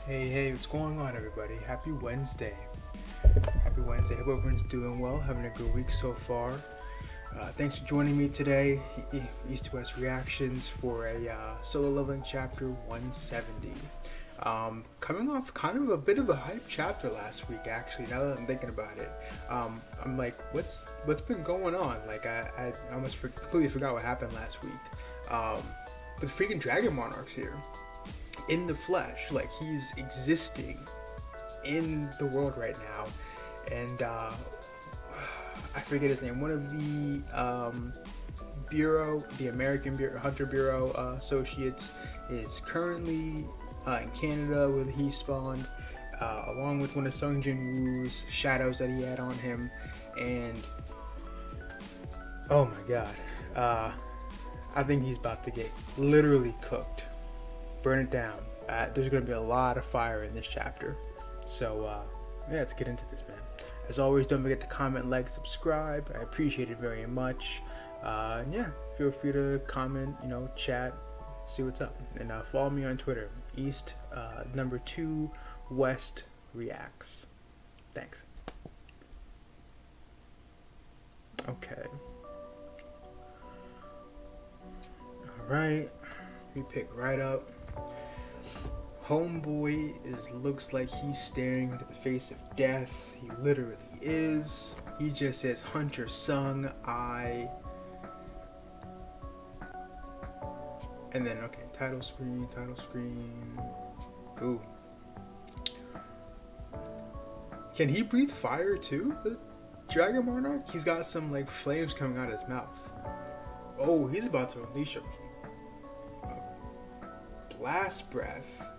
Hey, what's going on, everybody? Happy Wednesday. Happy Wednesday. Hope everyone's doing well, having a good week so far. Thanks for joining me today, East to West Reactions, for a Solo Leveling Chapter 170. Coming off kind of a bit of a hype chapter last week, actually, now that I'm thinking about it. I'm like, what's been going on? Like, I almost completely forgot what happened last week. But the freaking Dragon Monarch's here. In the flesh, like he's existing in the world right now, and I forget his name. One of the bureau, the American Bureau, Hunter Bureau associates, is currently in Canada where he spawned, along with one of Sung Jin Woo's shadows that he had on him, and oh my god, I think he's about to get literally cooked. Burn it down. There's going to be a lot of fire in this chapter. So, yeah, let's get into this, man. As always, don't forget to comment, like, subscribe. I appreciate it very much. Yeah, feel free to comment, chat, see what's up. And follow me on Twitter, East, #2, West Reacts. Thanks. Okay. Alright. We pick right up. Homeboy looks like he's staring into the face of death. He literally is. He just says, Hunter Sung, I. And then, okay, title screen. Ooh. Can he breathe fire too, the Dragon Monarch? He's got some, like, flames coming out of his mouth. Oh, he's about to unleash a blast breath.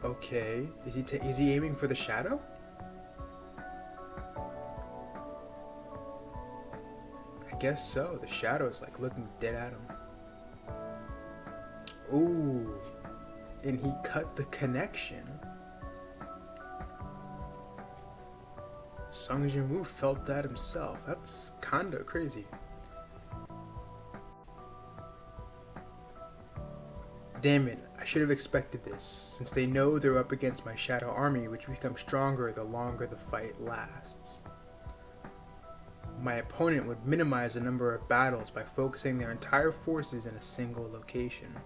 Okay, is he aiming for the shadow? I guess so. The shadow is like looking dead at him. Ooh, and he cut the connection. Sung Jin Woo felt that himself. That's kinda crazy. Damn it, I should have expected this, since they know they're up against my shadow army, which becomes stronger the longer the fight lasts. My opponent would minimize the number of battles by focusing their entire forces in a single location.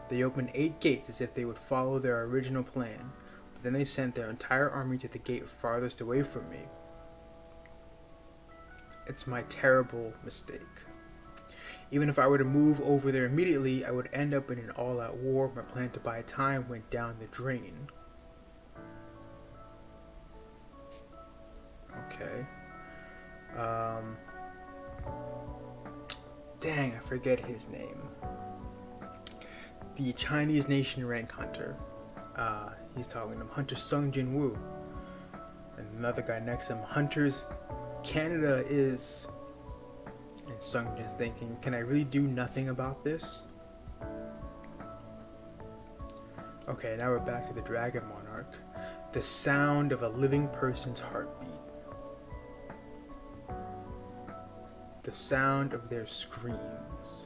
They opened 8 gates as if they would follow their original plan, but then they sent their entire army to the gate farthest away from me. It's my terrible mistake. Even if I were to move over there immediately, I would end up in an all-out war. My plan to buy time went down the drain. Okay. Dang, I forget his name. The Chinese nation rank hunter. He's talking to him. Hunter Sung Jin Woo. And another guy next to him. Hunters Canada is... And Sung Jin's thinking, can I really do nothing about this? Okay, now we're back to the Dragon Monarch. The sound of a living person's heartbeat. The sound of their screams.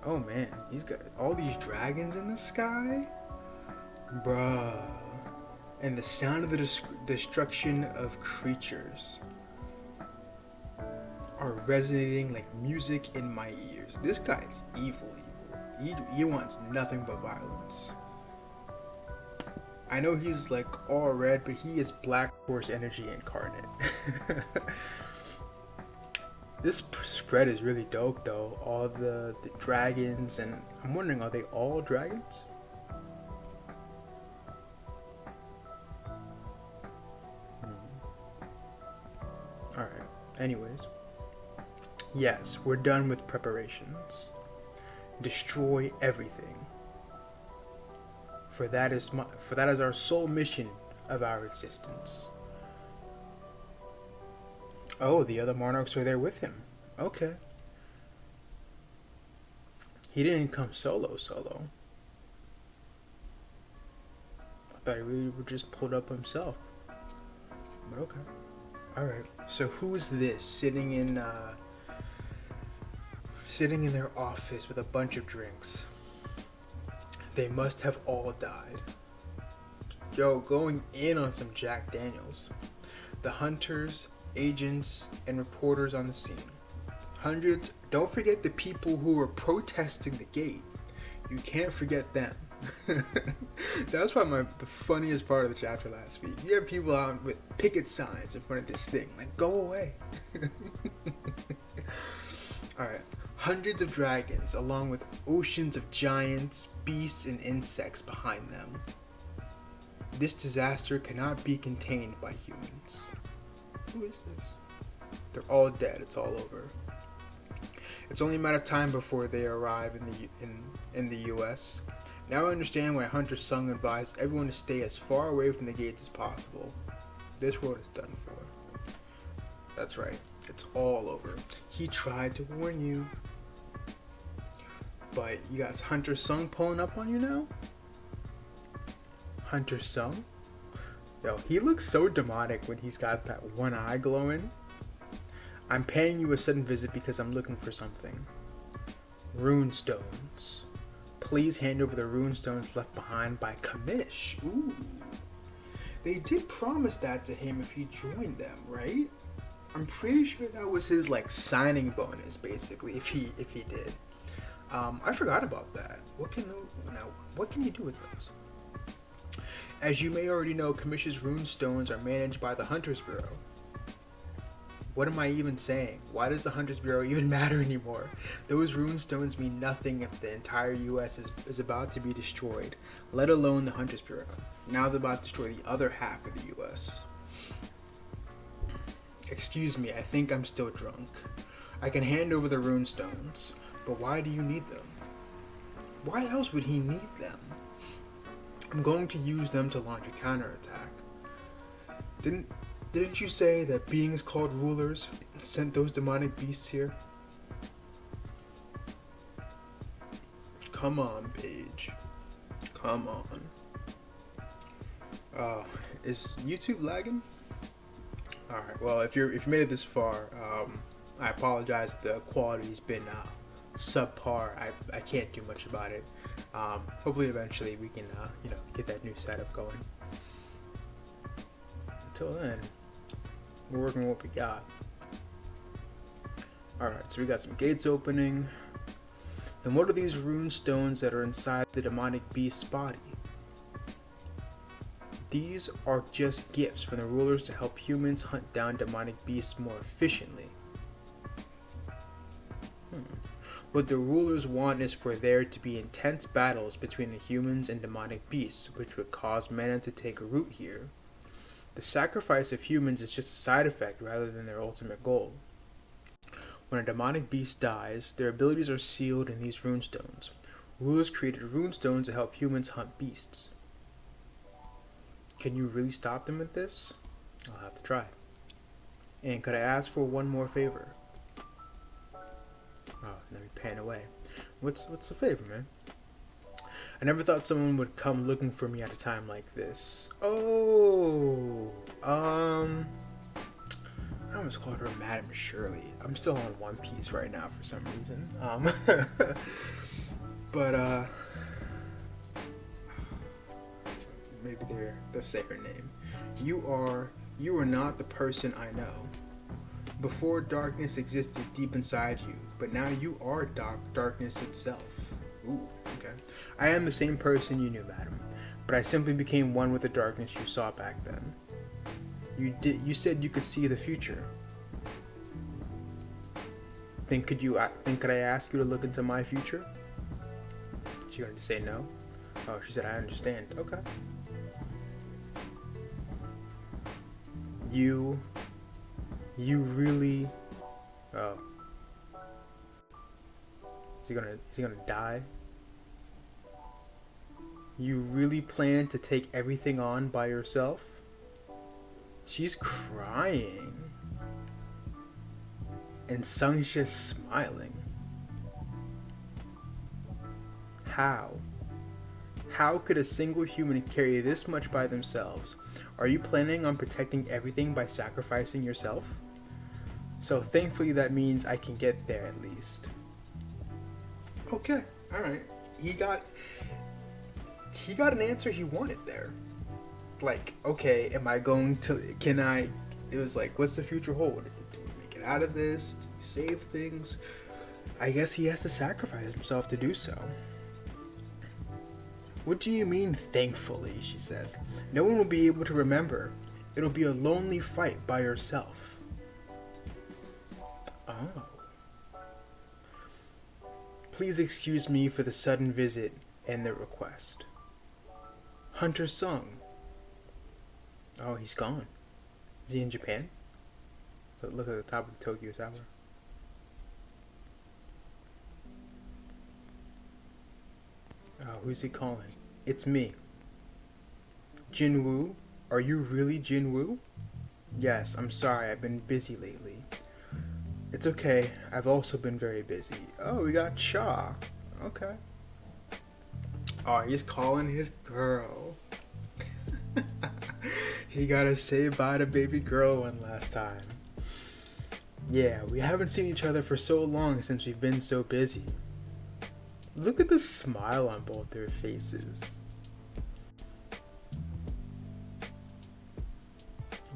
Oh man, he's got all these dragons in the sky? Bruh. And the sound of the destruction of creatures are resonating like music in my ears. This guy's evil. He wants nothing but violence. I know he's like all red, but he is Black Force energy incarnate. This spread is really dope though. All of the dragons, and I'm wondering, are they all dragons? Alright, anyways. Yes, we're done with preparations. Destroy everything. For that is our sole mission of our existence. Oh, the other monarchs are there with him. Okay. He didn't come solo. I thought he really would just pulled up himself. But okay. Alright. So who's this sitting in their office with a bunch of drinks? They must have all died. Yo, going in on some Jack Daniels. The hunters, agents, and reporters on the scene. Hundreds, don't forget the people who were protesting the gate. You can't forget them. That was probably the funniest part of the chapter last week. You have people out with picket signs in front of this thing, like, go away. Alright. Hundreds of dragons, along with oceans of giants, beasts, and insects behind them. This disaster cannot be contained by humans. Who is this? They're all dead. It's all over. It's only a matter of time before they arrive in the U.S. Now I understand why Hunter Sung advised everyone to stay as far away from the gates as possible. This world is done for. That's right. It's all over. He tried to warn you. But you got Hunter Sung pulling up on you now? Hunter Sung? Yo, he looks so demonic when he's got that one eye glowing. I'm paying you a sudden visit because I'm looking for something. Rune stones. Please hand over the rune stones left behind by Kamish. Ooh. They did promise that to him if he joined them, right? I'm pretty sure that was his signing bonus, basically, if he did. I forgot about that. What can you do with those? As you may already know, Kamish's rune stones are managed by the Hunters Bureau. What am I even saying? Why does the Hunters Bureau even matter anymore? Those rune stones mean nothing if the entire US is about to be destroyed, let alone the Hunters Bureau. Now they're about to destroy the other half of the US. Excuse me, I think I'm still drunk. I can hand over the rune stones, but why do you need them? Why else would he need them? I'm going to use them to launch a counterattack. Didn't you say that beings called rulers sent those demonic beasts here? Come on, Paige. Come on. Is YouTube lagging? Alright, well, if you made it this far, I apologize. The quality's been subpar. I can't do much about it. Hopefully eventually we can get that new setup going. Until then, we're working with what we got. Alright, so we got some gates opening. Then what are these rune stones that are inside the demonic beast's body? These are just gifts from the rulers to help humans hunt down demonic beasts more efficiently. What the rulers want is for there to be intense battles between the humans and demonic beasts, which would cause mana to take root here. The sacrifice of humans is just a side effect rather than their ultimate goal. When a demonic beast dies, their abilities are sealed in these runestones. Rulers created runestones to help humans hunt beasts. Can you really stop them with this? I'll have to try. And could I ask for one more favor? Oh, let me pan away. What's the favor, man? I never thought someone would come looking for me at a time like this. Oh, I almost called her Madam Shirley. I'm still on One Piece right now for some reason. But maybe they'll say her name. You are not the person I know. Before, darkness existed deep inside you, but now you are darkness itself. Ooh, okay. I am the same person you knew, madam, but I simply became one with the darkness you saw back then. You said you could see the future. Then could I ask you to look into my future? She going to say no? Oh, she said I understand. Okay. You really... Oh. Is he gonna die? You really plan to take everything on by yourself? She's crying. And Sung's just smiling. How? How could a single human carry this much by themselves? Are you planning on protecting everything by sacrificing yourself? So thankfully that means I can get there at least. Okay, alright. he got an answer he wanted there. Like, okay, am I going to, it was like, what's the future hold? Do we make it out of this? Do we save things? I guess he has to sacrifice himself to do so. What do you mean, thankfully, she says. No one will be able to remember. It'll be a lonely fight by yourself. Oh. Please excuse me for the sudden visit and the request. Hunter Sung. Oh, he's gone. Is he in Japan? Look at the top of the Tokyo Tower. Oh, who's he calling? It's me. Jinwoo? Are you really Jinwoo? Yes, I'm sorry, I've been busy lately. It's okay, I've also been very busy. Oh, we got Cha. Okay. Oh, he's calling his girl. He gotta say bye to baby girl one last time. Yeah, we haven't seen each other for so long since we've been so busy. Look at the smile on both their faces.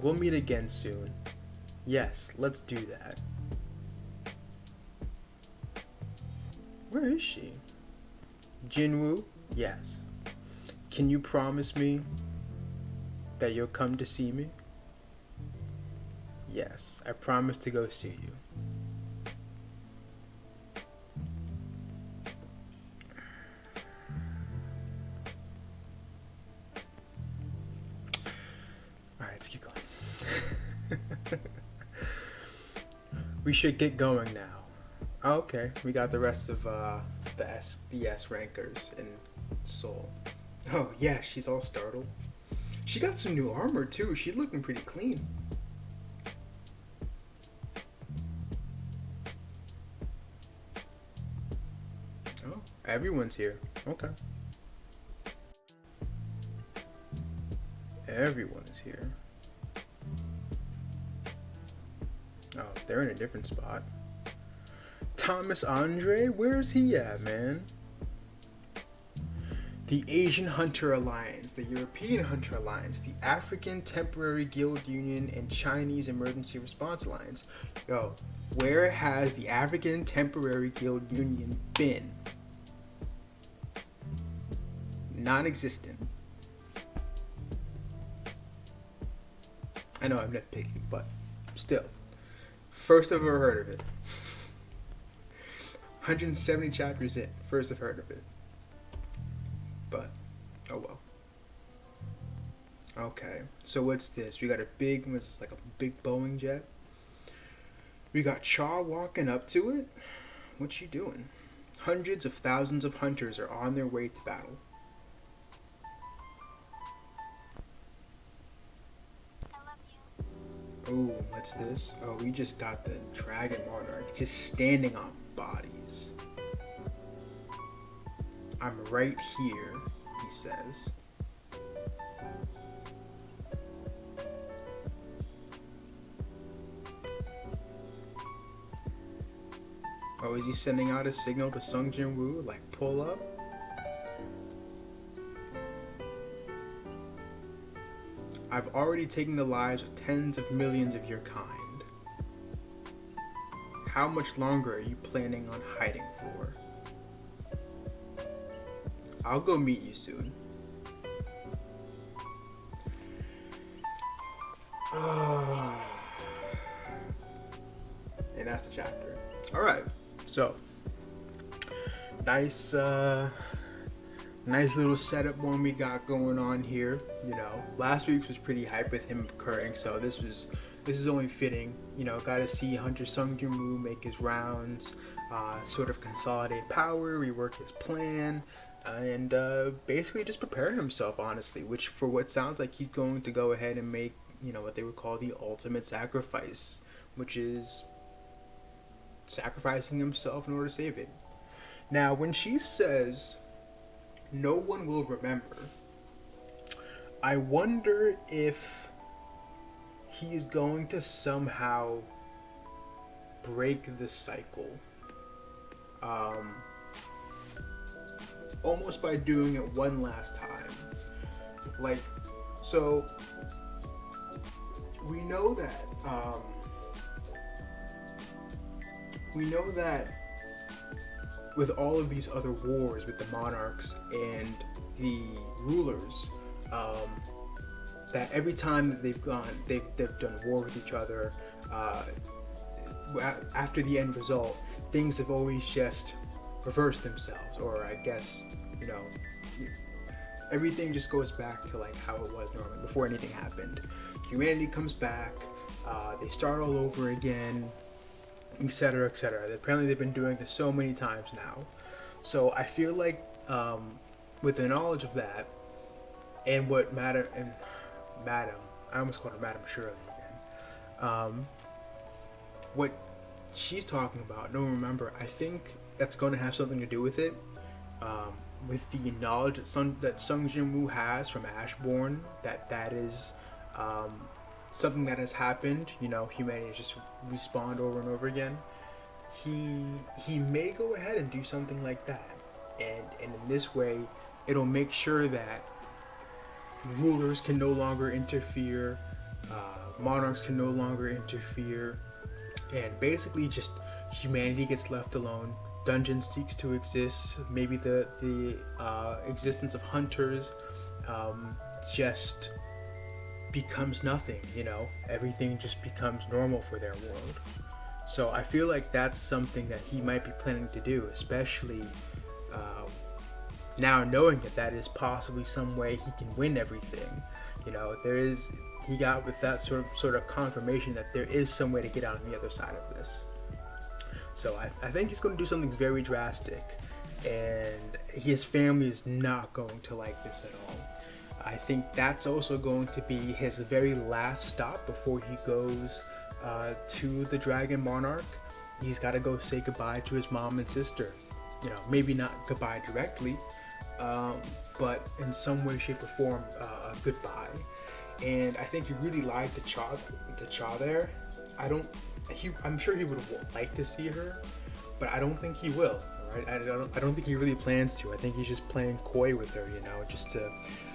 We'll meet again soon. Yes, let's do that. Where is she? Jinwoo? Yes. Can you promise me that you'll come to see me? Yes, I promise to go see you. Alright, let's keep going. We should get going now. Oh, okay, we got the rest of the S rankers in Seoul. Oh yeah, she's all startled. She got some new armor too. She's looking pretty clean. Oh, everyone's here. Okay. Everyone is here. Oh, they're in a different spot. Thomas Andre? Where's he at, man? The Asian Hunter Alliance, the European Hunter Alliance, the African Temporary Guild Union, and Chinese Emergency Response Alliance. Yo, where has the African Temporary Guild Union been? Non-existent. I know I'm nitpicking, but still. First I've ever heard of it. 170 chapters in, first I've heard of it. But, oh well. Okay, so what's this? We got a big, what's this, like a big Boeing jet? We got Cha walking up to it? What's she doing? Hundreds of thousands of hunters are on their way to battle. Oh, what's this? Oh, we just got the Dragon Monarch just standing on bodies. I'm right here, he says. Oh, is he sending out a signal to Sung Jinwoo, like pull up? I've already taken the lives of tens of millions of your kind. How much longer are you planning on hiding for? I'll go meet you soon. And that's the chapter. Alright, so nice little setup one we got going on here. You know, last week's was pretty hype with him occurring, so this is only fitting. You know, got to see Hunter Sung Jinwoo make his rounds, sort of consolidate power, rework his plan, and basically just prepare himself, honestly, which for what sounds like he's going to go ahead and make, you know, what they would call the ultimate sacrifice, which is sacrificing himself in order to save it. Now, when she says no one will remember, I wonder if he is going to somehow break the cycle, almost by doing it one last time. Like, so we know that with all of these other wars with the monarchs and the rulers, that every time that they've done war with each other, after the end result, things have always just reversed themselves, or I guess, everything just goes back to like how it was normally before anything happened. Humanity comes back, they start all over again, etc., etc. Apparently they've been doing this so many times now. So I feel like with the knowledge of that, and what Madam, I almost called her Madam Shirley again, what she's talking about, don't remember, I think that's going to have something to do with it, with the knowledge that Sung Jin-woo has from Ashbourne, that is something that has happened. Humanity just respawned over and over again. He may go ahead and do something like that, and in this way, it'll make sure that rulers can no longer interfere, monarchs can no longer interfere, and basically just humanity gets left alone. Dungeon cease to exist. Maybe the existence of hunters just becomes nothing. Everything just becomes normal for their world. So I feel like that's something that he might be planning to do, especially now knowing that is possibly some way he can win everything. He got with that sort of confirmation that there is some way to get out on the other side of this. So I think he's going to do something very drastic, and his family is not going to like this at all. I think that's also going to be his very last stop before he goes to the Dragon Monarch. He's got to go say goodbye to his mom and sister. Maybe not goodbye directly, but in some way, shape, or form, a goodbye. And I think he really liked the Cha there. I'm sure he would like to see her, but I don't think he will. Right? I don't think he really plans to. I think he's just playing coy with her, just to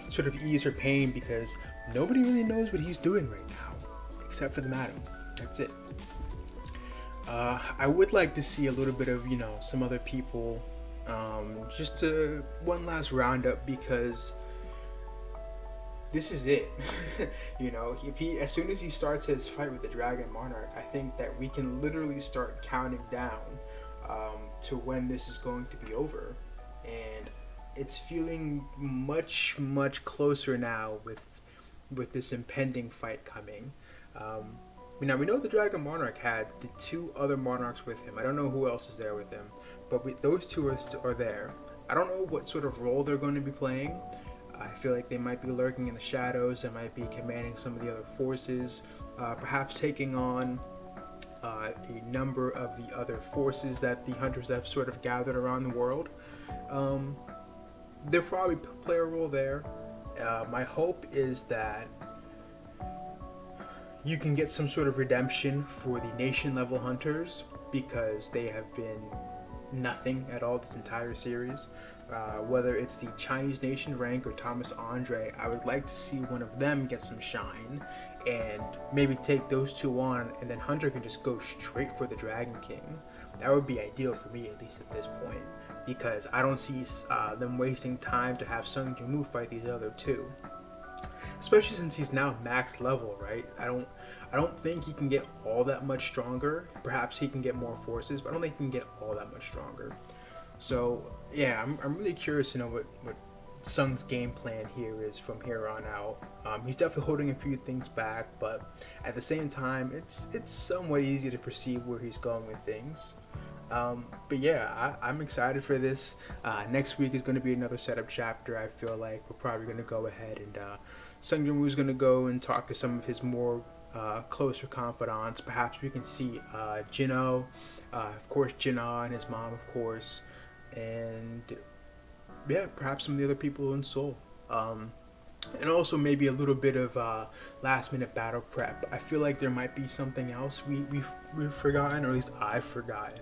sort of ease her pain, because nobody really knows what he's doing right now, except for the madam. That's it. I would like to see a little bit of some other people, just to one last roundup, because this is it. As soon as he starts his fight with the Dragon Monarch, I think that we can literally start counting down to when this is going to be over, and it's feeling much, much closer now with this impending fight coming. Now we know the Dragon Monarch had the two other monarchs with him. I don't know who else is there with him, but those two are there. I don't know what sort of role they're going to be playing. I feel like they might be lurking in the shadows. They might be commanding some of the other forces, perhaps taking on a number of the other forces that the hunters have sort of gathered around the world. They'll probably play a role there. My hope is that you can get some sort of redemption for the nation level hunters, because they have been nothing at all this entire series. Whether it's the Chinese nation rank or Thomas Andre, I would like to see one of them get some shine and maybe take those two on, and then Hunter can just go straight for the Dragon King. That would be ideal for me, at least at this point, because I don't see them wasting time to have Sung Jin-woo fight these other two, especially since he's now max level, right? I don't think he can get all that much stronger. Perhaps he can get more forces, but I don't think he can get all that much stronger. So yeah, I'm really curious to know what Sung's game plan here is from here on out. He's definitely holding a few things back, but at the same time, it's somewhat easy to perceive where he's going with things. But yeah, I'm excited for this. Next week is going to be another setup chapter. I feel like we're probably going to go ahead and Sung Jin-woo is going to go and talk to some of his more closer confidants. Perhaps we can see Jin-oh, of course Jin-ah and his mom, of course, and yeah, perhaps some of the other people in Seoul. And also maybe a little bit of last minute battle prep. I feel like there might be something else we've forgotten, or at least I've forgotten,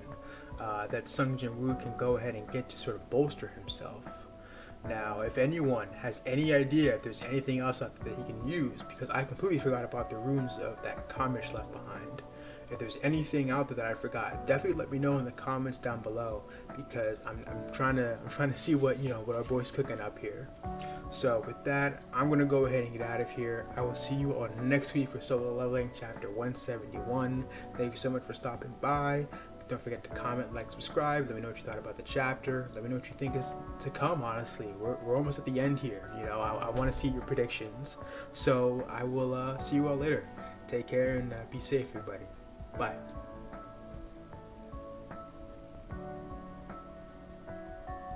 that Sung Jin-woo can go ahead and get to sort of bolster himself. Now, if anyone has any idea if there's anything else out there that he can use, because I completely forgot about the runes of that Kamish left behind. If there's anything out there that I forgot, definitely let me know in the comments down below, because I'm trying to see what what our boy's cooking up here. So with that, I'm gonna go ahead and get out of here. I will see you on next week for Solo Leveling Chapter 171. Thank you so much for stopping by. Don't forget to comment, like, subscribe. Let me know what you thought about the chapter. Let me know what you think is to come, honestly. We're almost at the end here. I want to see your predictions. So I will see you all later. Take care and be safe, everybody. Bye.